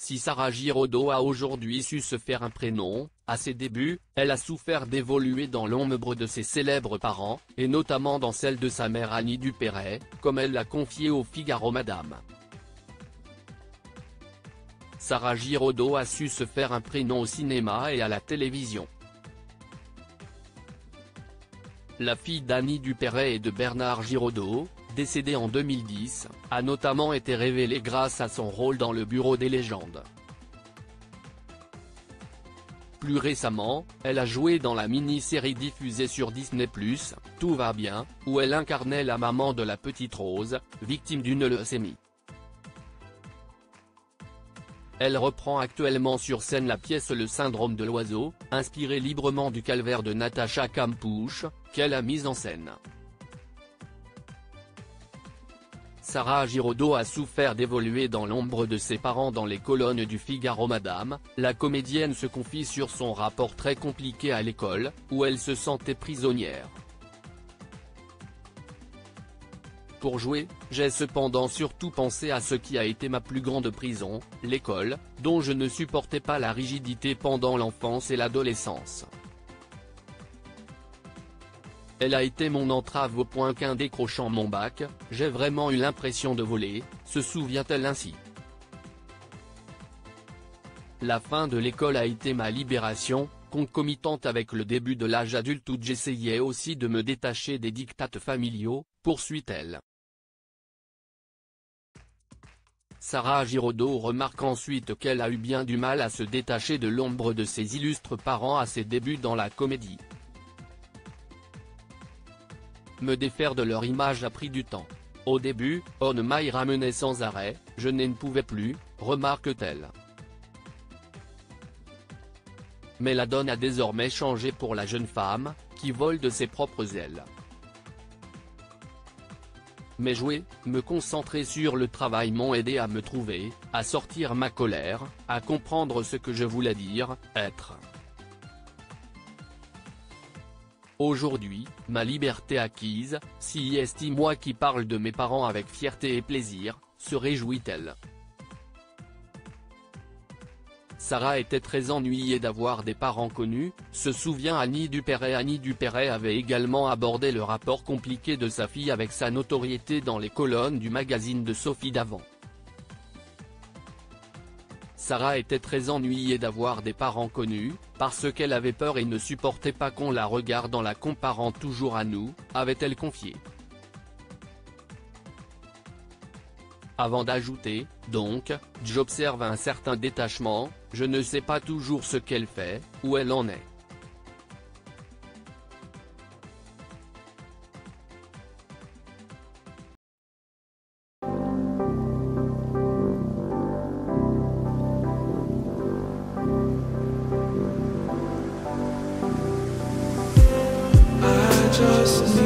Si Sarah Giraudot a aujourd'hui su se faire un prénom, à ses débuts, elle a souffert d'évoluer dans l'ombre de ses célèbres parents, et notamment dans celle de sa mère Annie Dupéret, comme elle l'a confié au Figaro Madame. Sarah Giraudot a su se faire un prénom au cinéma et à la télévision. La fille d'Annie Dupéret et de Bernard Giraudot, décédée en 2010, a notamment été révélée grâce à son rôle dans Le Bureau des légendes. Plus récemment, elle a joué dans la mini-série diffusée sur Disney+, Tout va bien, où elle incarnait la maman de la petite Rose, victime d'une leucémie. Elle reprend actuellement sur scène la pièce Le syndrome de l'oiseau, inspirée librement du calvaire de Natacha Campouche, qu'elle a mise en scène. Sarah Giraudot a souffert d'évoluer dans l'ombre de ses parents dans les colonnes du Figaro Madame. La comédienne se confie sur son rapport très compliqué à l'école, où elle se sentait prisonnière. Pour jouer, j'ai cependant surtout pensé à ce qui a été ma plus grande prison, l'école, dont je ne supportais pas la rigidité pendant l'enfance et l'adolescence. Elle a été mon entrave au point qu'en décrochant mon bac, j'ai vraiment eu l'impression de voler, se souvient-elle ainsi. La fin de l'école a été ma libération, concomitante avec le début de l'âge adulte où j'essayais aussi de me détacher des diktats familiaux, poursuit-elle. Sarah Giraudot remarque ensuite qu'elle a eu bien du mal à se détacher de l'ombre de ses illustres parents à ses débuts dans la comédie. Me défaire de leur image a pris du temps. Au début, on m'y ramenait sans arrêt, je ne pouvais plus, remarque-t-elle. Mais la donne a désormais changé pour la jeune femme, qui vole de ses propres ailes. Mais jouer, me concentrer sur le travail m'ont aidé à me trouver, à sortir ma colère, à comprendre ce que je voulais dire, être. Aujourd'hui, ma liberté acquise, si estime-moi qui parle de mes parents avec fierté et plaisir, se réjouit-elle. Sarah était très ennuyée d'avoir des parents connus, se souvient Annie Dupéret. Annie Dupéret avait également abordé le rapport compliqué de sa fille avec sa notoriété dans les colonnes du magazine de Sophie Davant. Sarah était très ennuyée d'avoir des parents connus, parce qu'elle avait peur et ne supportait pas qu'on la regarde en la comparant toujours à nous, avait-elle confié. Avant d'ajouter, donc, j'observe un certain détachement, je ne sais pas toujours ce qu'elle fait, où elle en est. Just